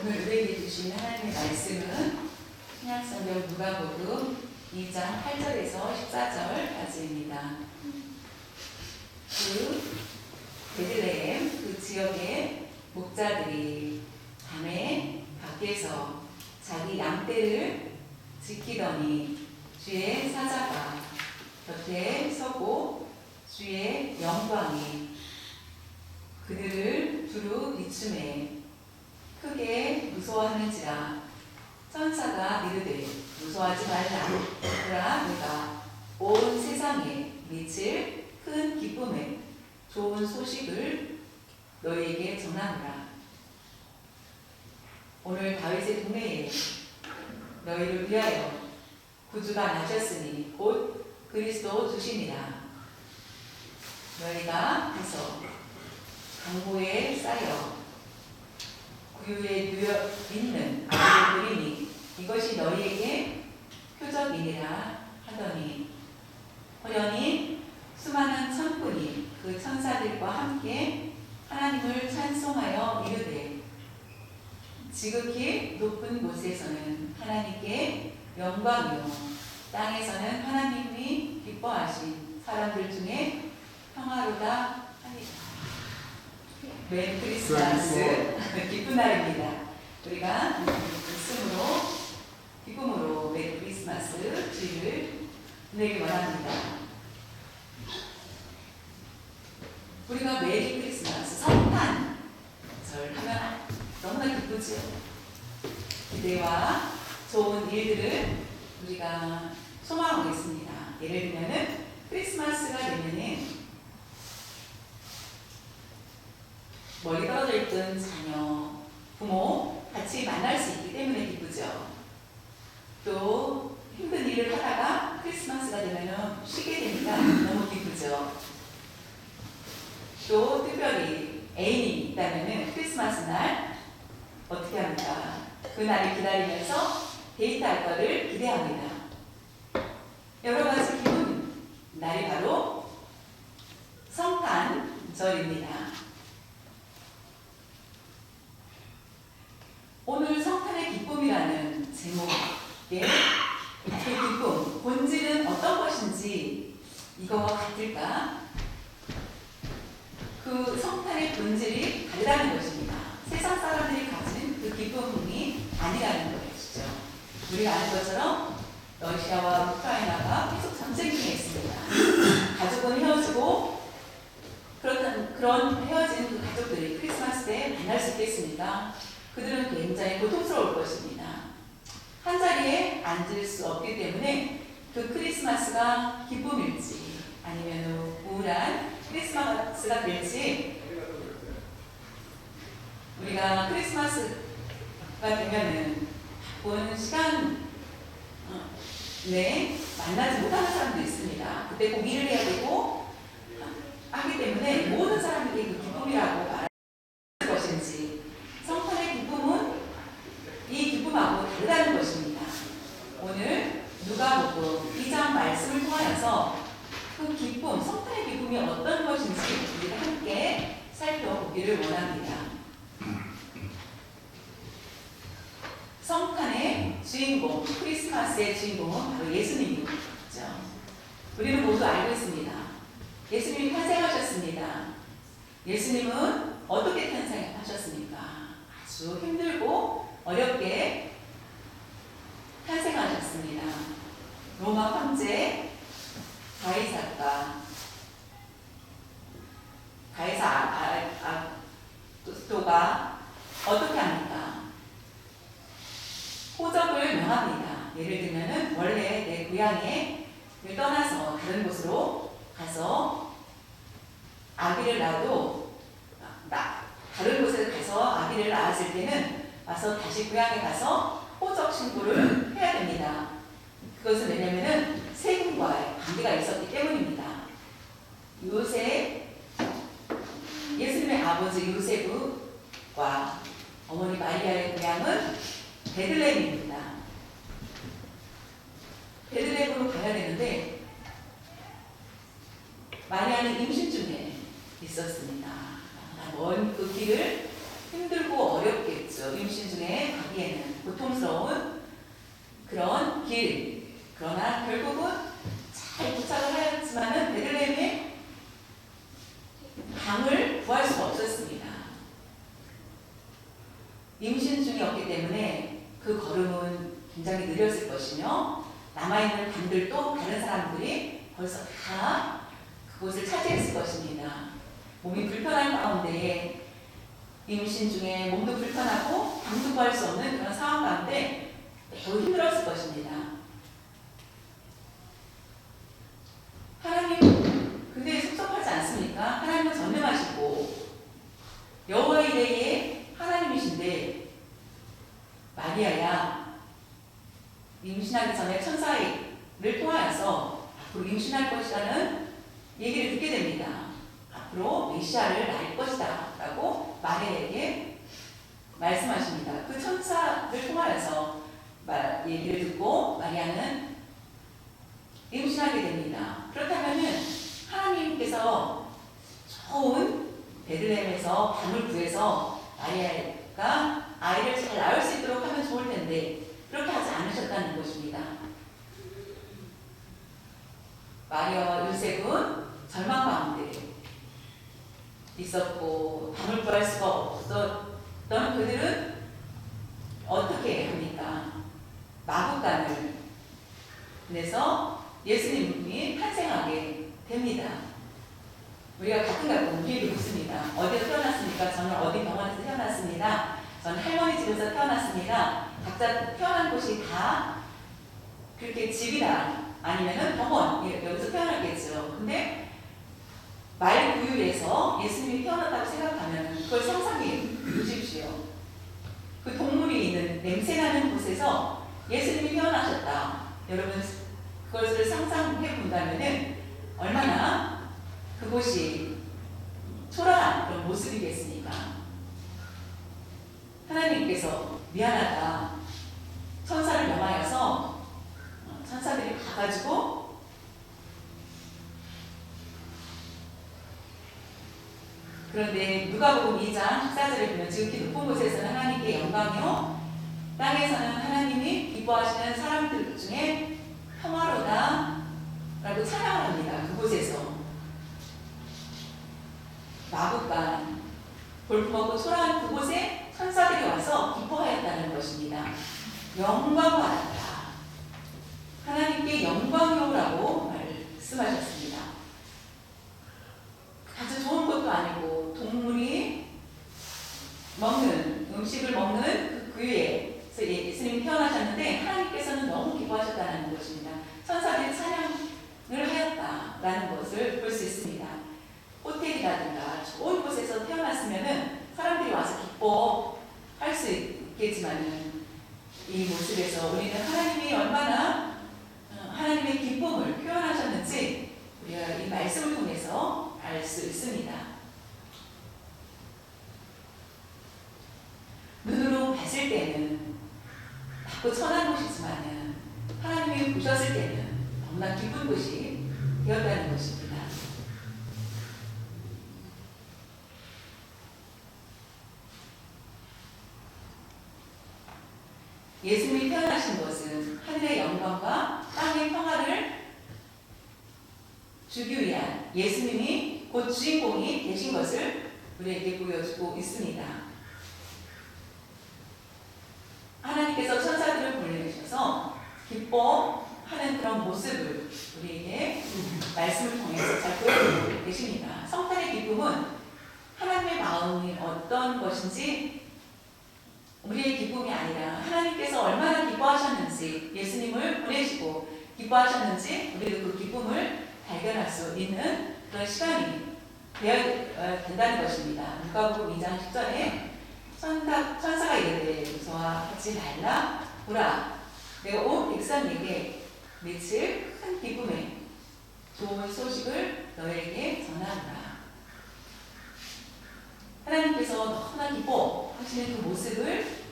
오늘 우리에게 주신 하나님의 말씀은 신약성경 누가복음 2장 8절에서 14절까지입니다. 그 베들레헴 그 지역의 목자들이 밤에 밖에서 자기 양떼를 지키더니 주의 사자가 곁에 서고 주의 영광이 그들을 두루 비추매 크게 무서워하는지라. 천사가 이르되 무서워하지 말라. 그러나 내가 온 세상에 미칠 큰 기쁨에 좋은 소식을 너희에게 전하노라. 오늘 다윗의 동네에 너희를 위하여 구주가 나셨으니 곧 그리스도 주시니라. 너희가 가서 강보에 쌓여 구유에 누워 있는 아기를 보리니 이것이 너희에게 표적이니라 하더니 호련히 수많은 천군이 그 천사들과 함께 하나님을 찬송하여 이르되 지극히 높은 곳에서는 하나님께 영광이요 땅에서는 하나님이 기뻐하신 사람들 중에 평화로다 하니라. 메리 크리스마스 기쁜 날입니다. 우리가 기쁨으로 메리 크리스마스 주일을 보내기 원합니다. 우리가 메리 크리스마스 성탄절 하면 너무나 기쁘죠. 기대와 좋은 일들을 우리가 소망하고 있습니다. 예를 들면은 크리스마스가 되면은 멀리 떨어져 있던 자녀, 부모 같이 만날 수 있기 때문에 기쁘죠. 또 힘든 일을 하다가 크리스마스가 되면 쉬게 되니까 너무 기쁘죠. 또 특별히 애인이 있다면 크리스마스 날 어떻게 합니까? 그 날을 기다리면서 데이트할 거를 기대합니다. 여러 가지 기분 날이 바로 성탄절입니다. 오늘 성탄의 기쁨이라는 제목의 그 기쁨, 본질은 어떤 것인지 이거와 같을까? 그 성탄의 본질이 다르다는 것입니다. 세상 사람들이 가진 그 기쁨이 아니라는 것이죠. 우리가 아는 것처럼 러시아와 우크라이나가 계속 전쟁 중에 있습니다. 가족은 헤어지고 그런 헤어진 그 가족들이 크리스마스 때 만날 수 있겠습니까? 그들은 굉장히 고통스러울 것입니다. 한 자리에 앉을 수 없기 때문에 그 크리스마스가 기쁨일지 아니면 우울한 크리스마스가 될지 우리가 크리스마스가 되면은 바쁜 시간 내에 만나지 못하는 사람도 있습니다. 그때 꼭 일을 해야 되고 하기 때문에 모든 사람에게 그 기쁨이라고 말할 것인지 성탄의 기쁨은 이 기쁨하고 다르다는 것입니다. 오늘 누가복음 2장 말씀을 통하여서 그 기쁨, 성탄의 기쁨이 어떤 것인지 우리가 함께 살펴보기를 원합니다. 성탄의 주인공, 크리스마스의 주인공은 바로 예수님이죠. 우리는 모두 알고 있습니다. 예수님이 탄생하셨습니다. 예수님은 어떻게 탄생하셨습니까? 아주 힘들고 어렵게 탄생하셨습니다. 로마 황제 가이사 아구스토가 어떻게 합니까? 호적을 명합니다. 예를 들면은 원래 내 고향에 떠나서 다른 곳으로 가서 아기를 낳아도 다른 곳에 가서 아기를 낳았을 때는 와서 다시 고향에 가서 호적 신고를 해야 됩니다. 그것은 왜냐면은 세금과의 관계가 있었기 때문입니다. 예수님의 아버지 요셉과 어머니 마리아의 고향은 베들레헴입니다. 베들레헴으로 가야 되는데 마리아는 임신 중에 있었습니다. 먼 그 길을 힘들고 어렵겠죠. 있었죠. 임신 중에 가기에는 고통스러운 그런 길. 그러나 결국은 잘 도착을 하였지만은 베들레헴에 강을 구할 수가 없었습니다. 임신 중이었기 때문에 그 걸음은 굉장히 느렸을 것이며 남아있는 강들도 다른 사람들이 벌써 다 그곳을 차지했을 것입니다. 몸이 불편한 가운데 임신 중에 몸도 불편하고 강도 구할 수 없는 그런 상황 가운데 매우 힘들었을 것입니다. 하나님 근데 섭섭하지 않습니까? 하나님은 전능하시고 여호와 이레의 하나님이신데 마리아야 임신하기 전에 천사를 통하여서 앞으로 임신할 것이라는 얘기를 듣게 됩니다. 앞으로 메시아를 낳을 것이다 라고 마리아에게 말씀하십니다. 그 천사를 통하여서 얘기를 듣고 마리아는 임신하게 됩니다. 그렇다면은 하나님께서 좋은 베들레헴에서 밤을 구해서 마리아가 아이를 잘 낳을 수 있도록 하면 좋을 텐데 그렇게 하지 않으셨다는 것입니다. 마리아와 요셉은 절망 가운데 있었고 밤을 구할 수가 없었던 그들은 어떻게 합니까? 마구간을 내서 예수님이 탄생하게 됩니다. 우리가 가끔 우리에게 묻습니다. 어디서 태어났습니까? 저는 어디 병원에서 태어났습니다. 저는 할머니 집에서 태어났습니다. 각자 태어난 곳이 다 그렇게 집이나 아니면은 병원 여기서 태어났겠죠. 근데 말구유에서 예수님이 태어났다고 생각하면 그걸 상상해 보십시오. 그 동물이 있는 냄새나는 곳에서 예수님이 태어나셨다. 여러분 그것을 상상해 본다면은 얼마나 그곳이 초라한 그런 모습이겠습니까? 하나님께서 미안하다. 천사를 명하여서 천사들이 가가지고 그런데 누가복음 2장 14절에 보면 지극히 높은 곳에서는 하나님께 영광이요 땅에서는 하나님이 기뻐하시는 사람들 중에 평화로다 라고 찬양을 합니다. 그곳에서 마구간 볼품없고 초라한 그곳에 천사들이 와서 기뻐하였다는 것입니다. 영광 받았다. 하나님께 영광이오라고 말씀하셨습니다. 아주 좋은 것도 아니고 동물이 먹는 음식을 먹는 그 위에서 예수님이 태어나셨는데 하나님께서는 너무 기뻐하셨다는 것입니다. 천사들이 찬양을 하였다라는 것을 볼 수 있습니다. 호텔이라든가 좋은 곳에서 태어났으면은 사람들이 와서 기뻐할 수 있겠지만은 이 모습에서 우리는 하나님이 얼마나 하나님의 기쁨을 표현하셨는지 우리가 이 말씀을 통해서 알 수 있습니다. 눈으로 봤을 때는 작고 천한 곳이지만은 하나님이 보셨을 때는 너무나 기쁜 곳이 되었다는 것입니다. 예수님이 태어나신 것은 하늘의 영광과 땅의 평화를 주기 위한 예수님이 곧 주인공이 되신 것을 우리에게 보여주고 있습니다. 하나님께서 천사들을 보내주셔서 기뻐하는 그런 모습을 우리에게 말씀을 통해서 잘 보여주고 계십니다. 성탄의 기쁨은 하나님의 마음이 어떤 것인지 우리의 기쁨이 아니라 하나님께서 얼마나 기뻐하셨는지 예수님을 보내시고 기뻐하셨는지 우리도 그 기쁨을 발견할 수 있는 그런 시간이 되어야 된다는 것입니다. 누가복음 2장 10절에 천사가 이르되 무서워하지 말라 보라 내가 온 백성에게 며칠 큰 기쁨에 좋은 소식을 너에게 전하노라. 하나님께서 너무나 기뻐하시는 그 모습을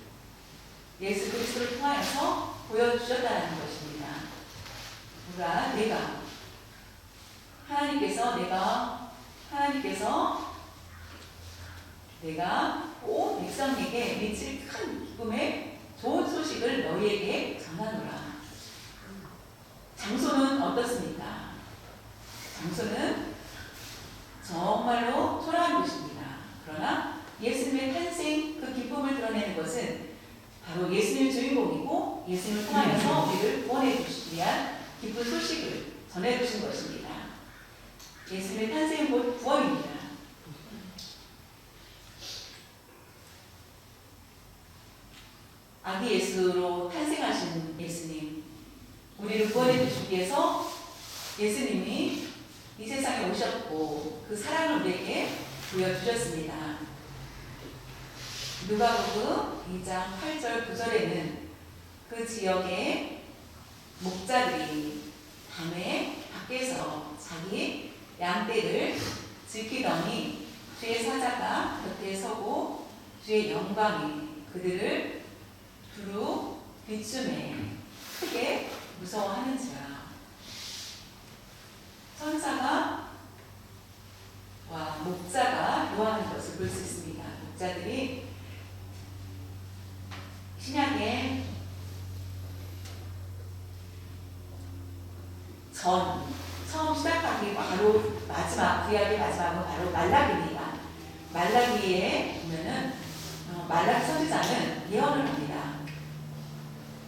예수 그리스도를 통하여서 보여주셨다는 것입니다. 내가 하나님께서 내가 온 백성에게 미칠 큰 기쁨의 좋은 소식을 너희에게 전하노라. 장소는 어떻습니까? 장소는 정말로 초라한 곳입니다. 그러나 예수님의 탄생 그 기쁨을 드러내는 것은 바로 예수님의 주인공이고 예수님을 통하여서 우리를 구원해 주시기 위한 기쁜 소식을 전해 주신 것입니다. 예수님의 탄생은 곧 구원입니다. 아기 예수로 탄생하신 예수님, 우리를 구원해 주시기 위해서 예수님이 이 세상에 오셨고 그 사랑을 우리에게 보여주셨습니다. 누가복음 2장 8절 9절에는 그 지역의 목자들이 밤에 밖에서 자기 양떼를 지키더니 주의 사자가 곁에 서고 주의 영광이 그들을 두루 비춤에 크게 무서워하는지라. 천사가 와 목자가 요하는 것을 볼 수 있습니다. 목자들이 신약의 처음 시작하기 바로 마지막 구약의 마지막은 바로 말라기입니다. 말라기에 보면은 말라기 선지자는 예언을 합니다.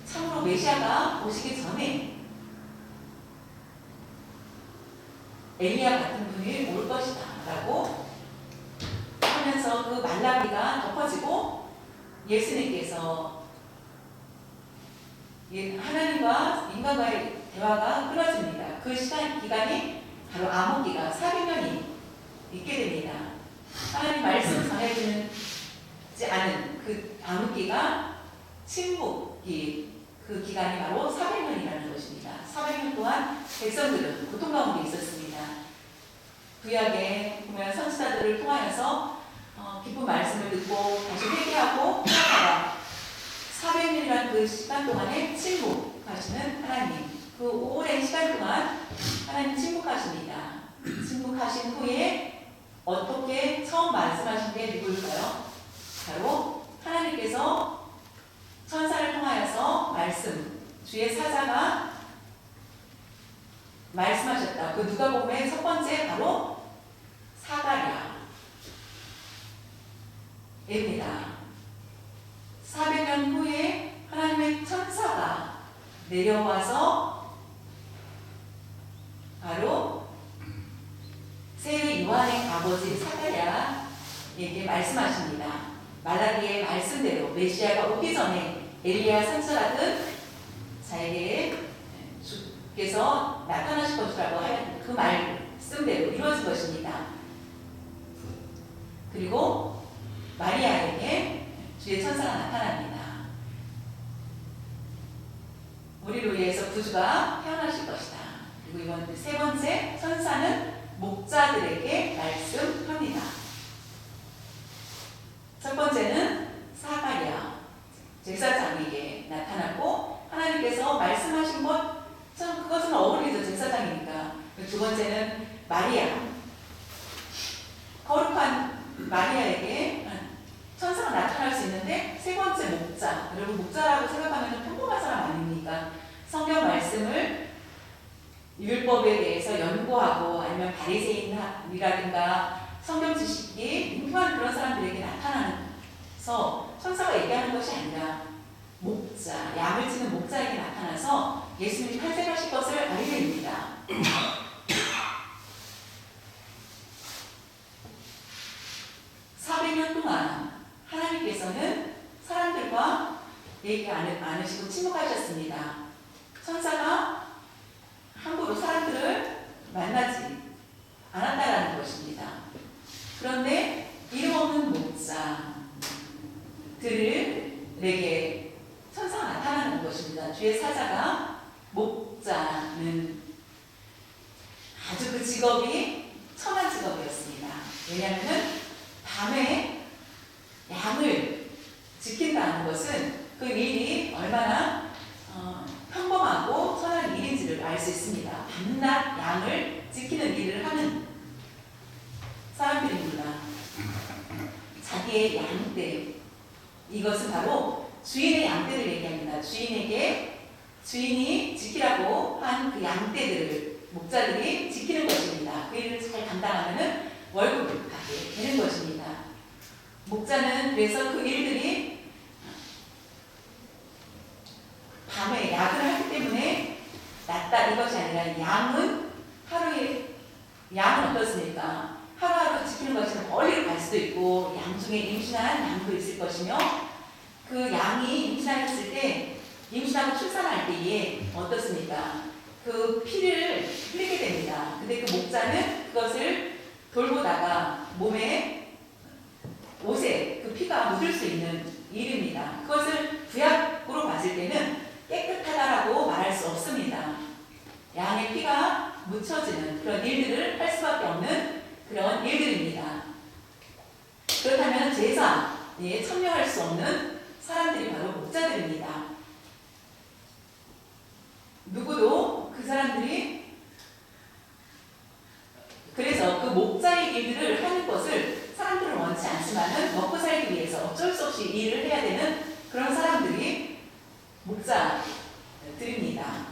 참으로 메시아가 오시기 전에 엘리야 같은 분이 올 것이다 라고 하면서 그 말라기가 덮어지고 예수님께서 하나님과 인간과의 대화가 끊어집니다. 그 기간이 바로 암흑기가 400년이 있게 됩니다. 하나님 말씀 전해주지 않은 그 암흑기가 침묵기, 그 기간이 바로 400년이라는 것입니다. 400년 동안 백성들은 고통 가운데 있었습니다. 구약에 보면 선지자들을 통하여서 기쁜 말씀을 듣고 다시 회개하고 살아가다 400년이라는 그 시간 동안에 침묵하시는 하나님, 그 오랜 시간 동안 하나님 침묵하십니다. 침묵하신 후에 어떻게 처음 말씀하신 게 누구일까요? 바로 하나님께서 천사를 통하여서 주의 사자가 말씀하셨다. 그 누가복음의 첫 번째 바로 사가랴입니다. 400년 후에 하나님의 천사가 내려와서 바로 세례 요한의 아버지 사가랴에게 말씀하십니다. 말라기의 말씀대로 메시아가 오기 전에 엘리야 선지자라든 자에게 주께서 나타나실 것이라고 할 그 말씀대로 이루어진 것입니다. 그리고 마리아에게 주의 천사가 나타납니다. 우리로 위해서 구주가 태어나실 것이다. 그리고 이번 세 번째 천사는 목자들에게 말씀합니다. 첫 번째는 사가랴 제사장에게 나타났고 하나님께서 말씀하신 것 참 그것은 어울리죠. 제사장이니까. 두 번째는 마리아 거룩한 마리아에게 천사가 나타날 수 있는데 세 번째 목자. 여러분 목자라고 생각하면 좀 평범한 사람 아닙니까? 성경 말씀을 율법에 대해서 연구하고 아니면 바리새인이라든가 성경 지식이 능통한 그런 사람들에게 나타나서 천사가 얘기하는 것이 아니라 목자, 양을 치는 목자에게 나타나서 예수님이 탄생하실 것을 알려줍니다. 400년 동안 하나님께서는 사람들과 얘기 않으시고 침묵하셨습니다. 천사가 함부로 사람들을 만나지 않았다라는 것입니다. 그런데 이름 없는 목자들에게 천사가 나타나는 것입니다. 주의 사자가 목자는 아주 그 직업이 천한 직업이었습니다. 왜냐하면 밤에 양을 지킨다는 것은 그 일이 얼마나 평범하고 천한 일인지를 알 수 있습니다. 밤낮 양을 지키는 일을 하는 사람들입니다. 자기의 양떼, 이것은 바로 주인의 양떼를 얘기합니다. 주인이 지키라고 한 그 양떼들을 목자들이 지키는 것입니다. 그 일을 잘 감당하면 월급을 받게 되는 것입니다. 목자는 그래서 그 일들이 밤에 야근을 하기 때문에 낫다 이것이 아니라 양은 어떻습니까? 하루하루 지키는 것이 멀리 갈 수도 있고 양 중에 임신한 양도 있을 것이며 그 양이 임신했을 때 임신하고 출산할 때에 어떻습니까? 그 피를 흘리게 됩니다. 근데 그 목자는 그것을 돌보다가 옷에 그 피가 묻을 수 있는 일입니다. 그것을 구약으로 봤을 때는 깨끗하다라고 말할 수 없습니다. 양의 피가 묻혀지는 그런 일들을 할 수밖에 없는 그런 일들입니다. 그렇다면 제사에 참여할 수 없는 사람들이 바로 목자들입니다. 누구도 그 사람들이 그래서 그 목자의 일들을 하는 것을 사람들은 원치 않지만은 먹고 살기 위해서 어쩔 수 없이 일을 해야 되는 그런 사람들이 목자들입니다.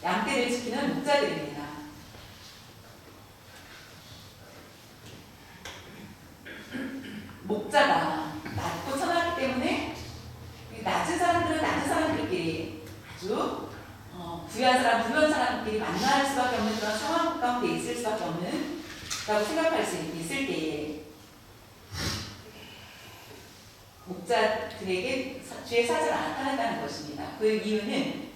양떼를 지키는 목자들입니다. 목자가 낮고 천하기 때문에 낮은 사람들은 낮은 사람들끼리 아주 부유한 사람들끼리 만날 수밖에 없는 그런 상황 가운데 있을 수밖에 없는 라고 생각할 수 있을 때에 목자들에게 주의 사자가 나타났다는 것입니다. 그 이유는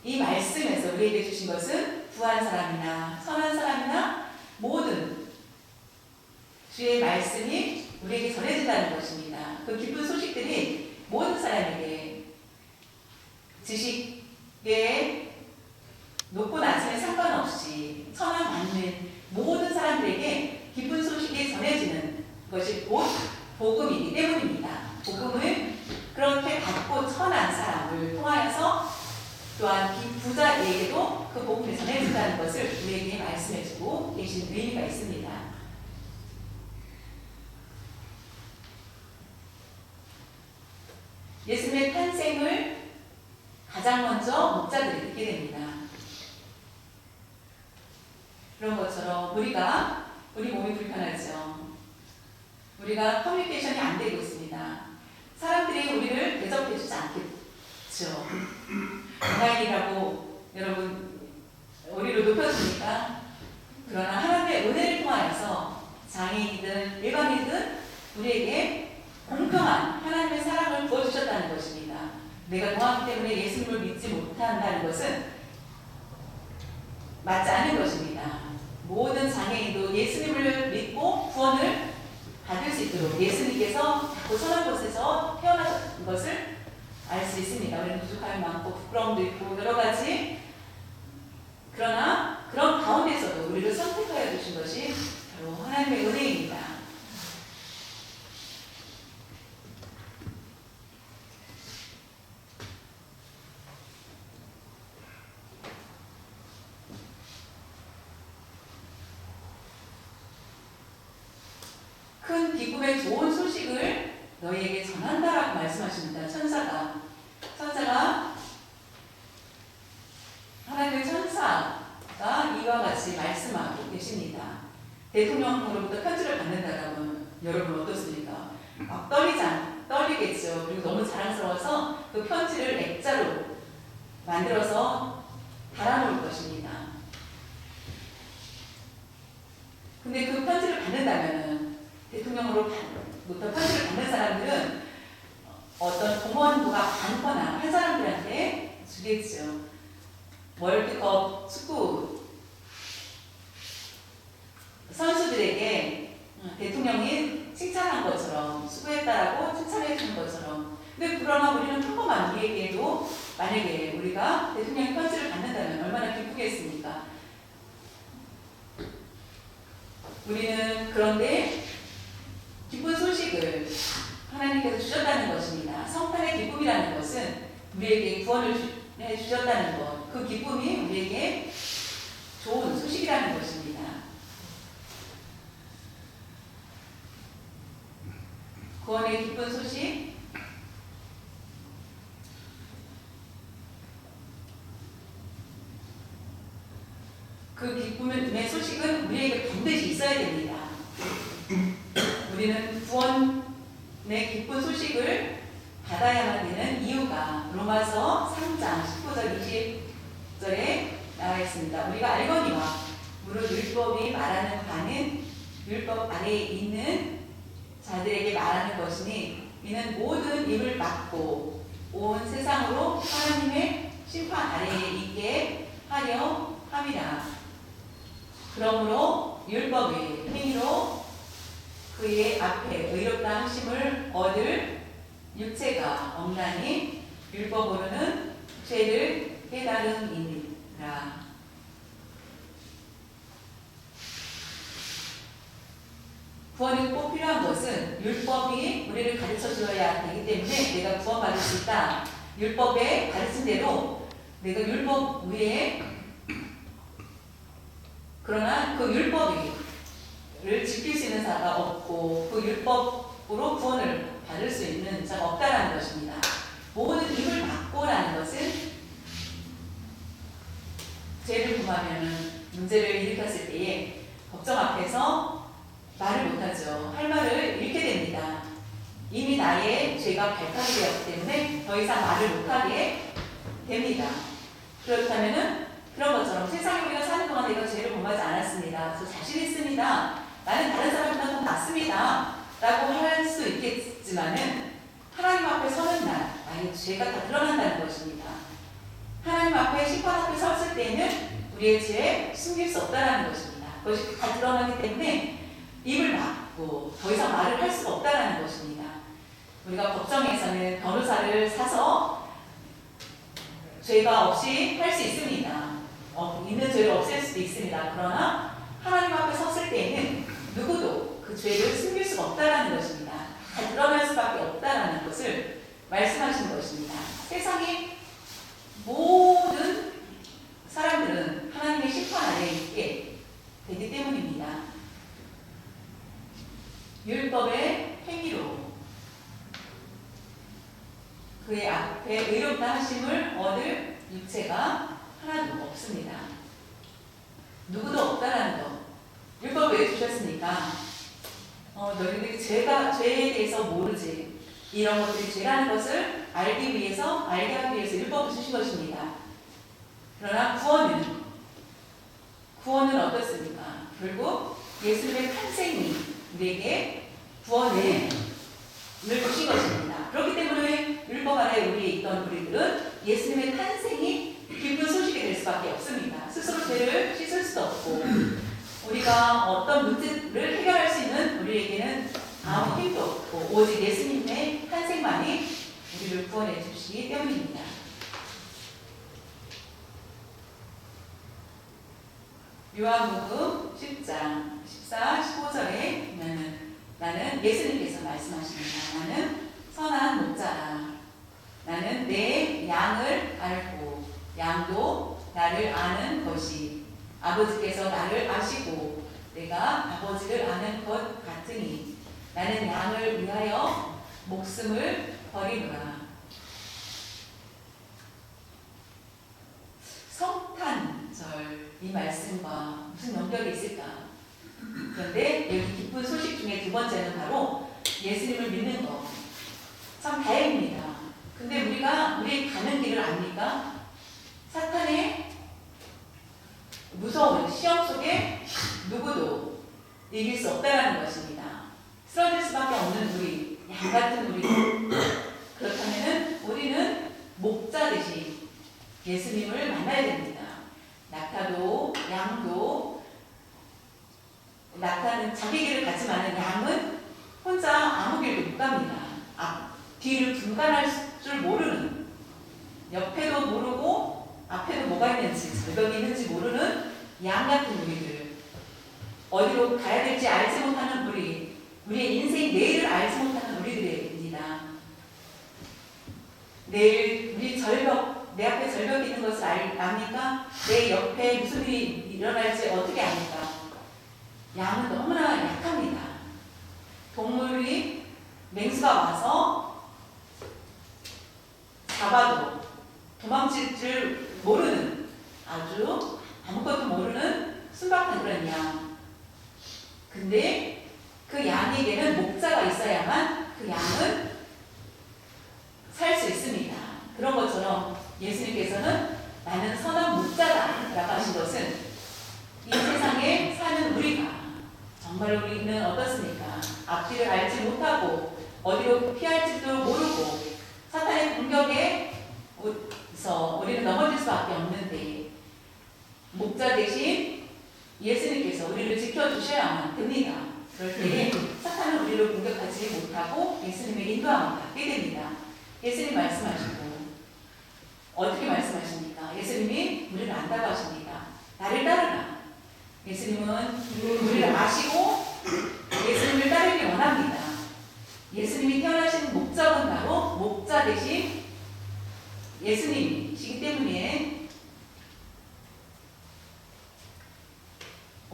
이 말씀에서 우리에게 주신 것은 부한 사람이나 선한 사람이나 모든 주의 말씀이 우리에게 전해진다는 것입니다. 그 기쁜 소식들이 모든 사람에게 지식에 높고 낮음에 상관없이 천한 만민 모든 사람들에게 기쁜 소식이 전해지는 것이 곧 복음이기 때문입니다. 복음을 그렇게 받고 천한 사람을 통하여서 또한 부자에게도 그 복음이 전해진다는 것을 우리에게 말씀해주고 계신 의미가 있습니다. 예수님의 탄생을 가장 먼저 목자들이 듣게 됩니다. 그런 것처럼 우리 몸이 불편하죠. 우리가 커뮤니케이션이 안 되고 있습니다. 사람들이 우리를 대접해주지 않겠죠. 온라인이라고 여러분 우리를 높여주니까 그러나 하나님의 은혜를 통하여서 장애인이든 일반인이든 우리에게 공평한 하나님의 사랑을 부어주셨다는 것입니다. 내가 동하기 때문에 예수님을 믿지 못한다는 것은 맞지 않은 것입니다. 모든 장애인도 예수님을 믿고 구원을 받을 수 있도록 예수님께서 자꾸 선한 곳에서 태어나신 것을 알 수 있습니다. 우리는 부족함이 많고 부끄러움도 있고 여러 가지 그러나 그런 가운데서도 우리를 선택하여 주신 것이 바로 하나님의 은혜입니다. 큰 기쁨의 좋은 소식을 너희에게 전한다라고 말씀하십니다. 천사가 하나님의 천사가 이와 같이 말씀하고 계십니다. 대통령으로부터 편지를 받는다라면 여러분 어떻습니까? 막 떨리겠죠. 그리고 너무 자랑스러워서 그 편지를 액자로 만들어서 달아놓을 것입니다. 근데 그 편지를 받는다면은 대통령으로부터 편지를 받는 사람들은 어떤 공무원부가 많거나 한 사람들한테 주겠죠. 월드컵 축구 선수들에게 대통령이 칭찬한 것처럼 수고했다라고 칭찬해 주는 것처럼 근데 그러나 우리는 평범한 우리에게도 만약에 우리가 대통령의 편지를 받는다면 얼마나 기쁘겠습니까? 우리는 그런데 기쁜 소식을 하나님께서 주셨다는 것입니다. 성탄의 기쁨이라는 것은 우리에게 구원을 주셨다는 것, 그 기쁨이 우리에게 좋은 소식이라는 것입니다. 구원의 기쁜 소식, 그 기쁨의 소식은 우리에게 반드시 있어야 됩니다. 우리는 구원의 기쁜 소식을 받아야만 되는 이유가 로마서 3장 19절 20절에 나와 있습니다. 우리가 알거니와 무릇 율법이 말하는 바는 율법 아래에 있는 자들에게 말하는 것이니 이는 모든 입을 막고 온 세상으로 하나님의 심판 아래에 있게 하려 함이라. 그러므로 율법의 행위로 그의 앞에 의롭다 하심을 얻을 육체가 없나니 율법으로는 죄를 깨달음이니라. 구원이 꼭 필요한 것은 율법이 우리를 가르쳐 주어야 되기 때문에 내가 구원받을 수 있다. 율법의 가르침대로 내가 율법 위에 그러나 그 율법을 지킬 수 있는 자가 없고 그 율법으로 구원을 받을 수 있는 자가 없다라는 것입니다. 모든 입을 막고라는 것은 죄를 범하면 문제를 일으켰을 때에 법정 앞에서 말을 못하죠. 할 말을 잃게 됩니다. 이미 나의 죄가 발판이 되었기 때문에 더 이상 말을 못하게 됩니다. 그렇다면은 그런 것처럼 세상에 우리가 사는 동안 내가 죄를 범하지 않았습니다. 저 자신 있습니다. 나는 다른 사람보다 더 낫습니다. 라고 할 수 있겠지만은 하나님 앞에 서는 날 나의 죄가 다 드러난다는 것입니다. 하나님 앞에 심판 앞에 섰을 때는 우리의 죄에 숨길 수 없다는 것입니다. 그것이 다 드러나기 때문에 입을 막고 더 이상 말을 할 수가 없다는 것입니다. 우리가 법정에서는 변호사를 사서 죄가 없이 할 수 있습니다. 있는 죄를 없앨 수도 있습니다. 그러나 하나님 앞에 섰을 때에는 누구도 그 죄를 숨길 수가 없다는 것입니다. 다 드러날 수밖에 없다는 것을 말씀하시는 것입니다. 세상의 모든 사람들은 하나님의 심판 아래에 있게 되기 때문입니다. 율법의 행위로 그의 앞에 의롭다 하심을 얻을 육체가 하나도 없습니다. 누구도 없다라는 것. 율법 왜 주셨습니까? 너희들이 죄에 대해서 모르지. 이런 것들이 죄라는 것을 알게 하기 위해서 율법을 주신 것입니다. 그러나 구원은 어떻습니까? 결국 예수님의 탄생이 우리에게 구원을 주신 것입니다. 그렇기 때문에 율법 아래 우리에 있던 우리들은 예수님의 탄생이 기쁜 소식이 될 수밖에 없습니다. 스스로 죄를 씻을 수도 없고 우리가 어떤 문제를 해결할 수 있는 우리에게는 아무 힘도 없고 오직 예수님의 탄생만이 우리를 구원해 주시기 때문입니다. 요한복음 10장 14, 15절에 보면은 나는 예수님께서 말씀하십니다. 나는 선한 목자라. 나는 내 양을 알고 양도 나를 아는 것이 아버지께서 나를 아시고 내가 아버지를 아는 것 같으니 나는 양을 위하여 목숨을 버리노라. 성탄절 이 말씀과 무슨 연결이 있을까? 그런데 여기 기쁜 소식 중에 두 번째는 바로 예수님을 믿는 것. 참 다행입니다. 근데 우리가 우리 가는 길을 압니까? 사탄의 무서운 시험 속에 누구도 이길 수 없다는 것입니다. 쓰러질 수밖에 없는 우리, 양 같은 우리. 그렇다면 우리는 목자 되신 예수님을 만나야 됩니다. 낙타도 양도 낙타는 자기 길을 가지만 양은 혼자 아무 길도 못 갑니다. 뒤를 분간할 줄 모르는, 옆에도 모르고 앞에도 뭐가 있는지 절벽이 있는지 모르는 양 같은 우리들, 어디로 가야 될지 알지 못하는 우리의 인생 내일을 알지 못하는 우리들입니다. 내일 우리 내 앞에 절벽이 있는 것을 압니까? 내 옆에 무슨 일이 일어날지 어떻게 압니까? 양은 너무나 약합니다. 동물이 맹수가 근데 그 양에게는 목자가 있어야만 그 양은 살 수 있습니다. 그런 것처럼 예수님께서는 나는 선한 목자다라고 하신 것은 이 세상에 사는 우리가 정말 우리는 어떻습니까? 앞뒤를 알지 못하고 어디로 피할지도 모르고 사탄의 공격에 우리는 넘어질 수밖에 없는데 목자 대신 예수님께서 우리를 지켜주셔야만 됩니다. 그럴 때 사탄은 우리를 공격하지 못하고 예수님의 인도함을 받게 됩니다. 예수님 말씀하시고 어떻게 말씀하십니까? 예수님이 우리를 안다고 하십니다. 나를 따르라. 예수님은 우리를 아시고 예수님을 따르기 원합니다. 예수님이 태어나신 목적은 바로 목자 대신 예수님이시기 때문에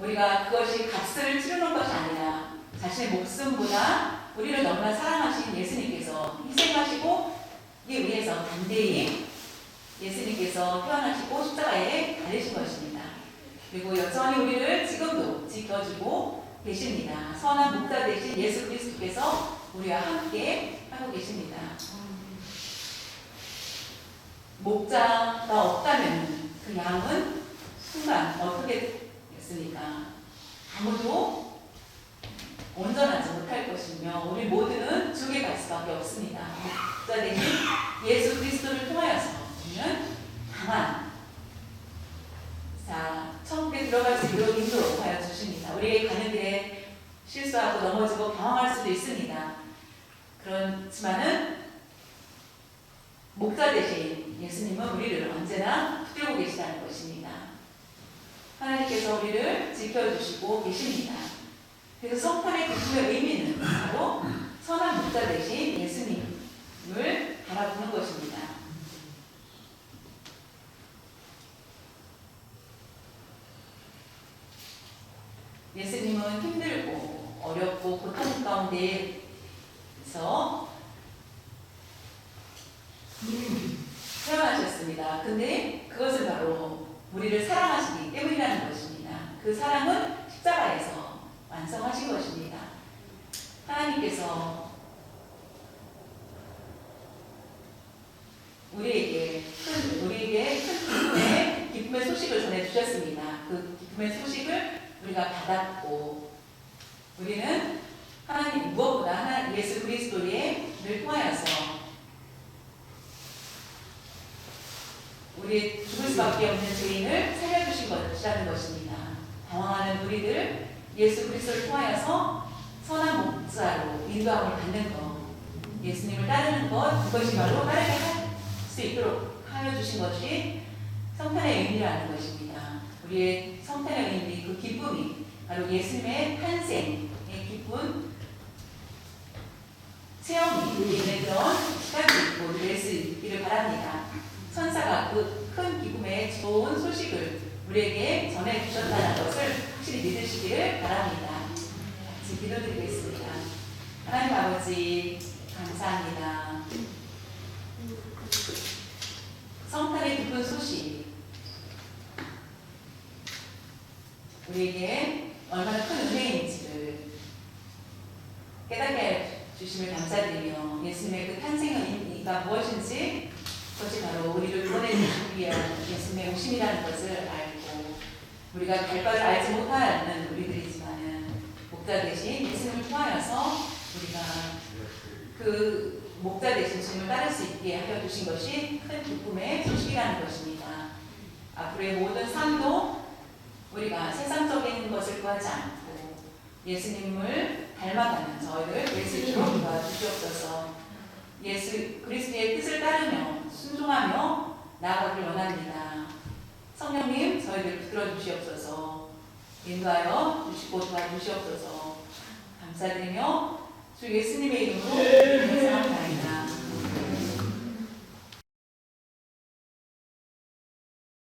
우리가 그것이 값을 치르는 것이 아니라 자신의 목숨보다 우리를 너무나 사랑하신 예수님께서 희생하시고 이에 위해서 단대히 예수님께서 태어나시고 십자가에 달리신 것입니다. 그리고 여전히 우리를 지금도 지켜주고 계십니다. 선한 목자 되신 예수 그리스도께서 우리와 함께 하고 계십니다. 목자가 없다면 그 양은 순간 어떻게 됐습니까? 아무도 온전하지 못할 것이며 우리 모두는 죽게 갈 수밖에 없습니다. 목자 되신 예수 그리스도를 통하여서 우리는 강한 천국에 들어갈 수 있도록 인도하여 주십니다. 우리의 가는 길에 실수하고 넘어지고 방황할 수도 있습니다. 그렇지만은 목자 대신 예수님은 우리를 언제나 붙들고 계시다는 것입니다. 하나님께서 우리를 지켜주시고 계십니다. 그래서 성탄의 기쁨의 의미는 바로 선한 목자 대신 예수님을 바라보는 것입니다. 예수님은 힘들고 어렵고 고통 가운데에서 태어나셨습니다. 근데 그것은 바로 우리를 사랑하시기 때문이라는 것입니다. 그 사랑은 십자가에서 완성하신 것입니다. 하나님께서 우리에게 큰 기쁨의 소식을 전해주셨습니다. 그 기쁨의 소식을 우리가 받았고 우리는 하나님 무엇보다 예수 그리스도를 통하여서 우리 죽을 수밖에 없는 죄인을 살려주신 것이라는 것입니다. 방황하는 우리들 예수 그리스도를 통하여서 선한 목자로 인도함을 받는 것, 예수님을 따르는 것, 그것이 바로 따르게 할 수 있도록 하여 주신 것이 성탄의 의미라는 것입니다. 우리의 성탄의 의미, 그 기쁨이 바로 예수님의 탄생의 기쁨, 체험이 있는 그런 시간이 모두 될 수 있기를 바랍니다. 천사가 그 큰 기쁨의 좋은 소식을 우리에게 전해주셨다는 것을 확실히 믿으시기를 바랍니다. 같이 기도드리겠습니다. 하나님 아버지 감사합니다. 성탄의 기쁜 소식 우리에게 얼마나 큰 은혜인지를 깨닫게 주심을 감사드리며 예수님의 그 탄생의 의미가 무엇인지 그것이 바로 우리를 구원해 주시기 위한 예수님의 오심이라는 것을 알고 우리가 결과를 알지 못하는 우리들이지만은 목자 대신 예수님을 통하여서 우리가 그 목자 대신 주님을 따를 수 있게 하여 주신 것이 큰 기쁨의 소식이라는 것입니다. 앞으로의 모든 삶도 우리가 세상적인 것을 구하지 않고 예수님을 닮아가는 저희를 될 수 있도록 도와주시옵소서. 예수 그리스도의 뜻을 따르며 순종하며 나아가길 원합니다. 성령님 저희들 붙들어 주시옵소서. 인도하여 주시고 도와주시옵소서. 감사드리며 주 예수님의 이름으로 감사합니다.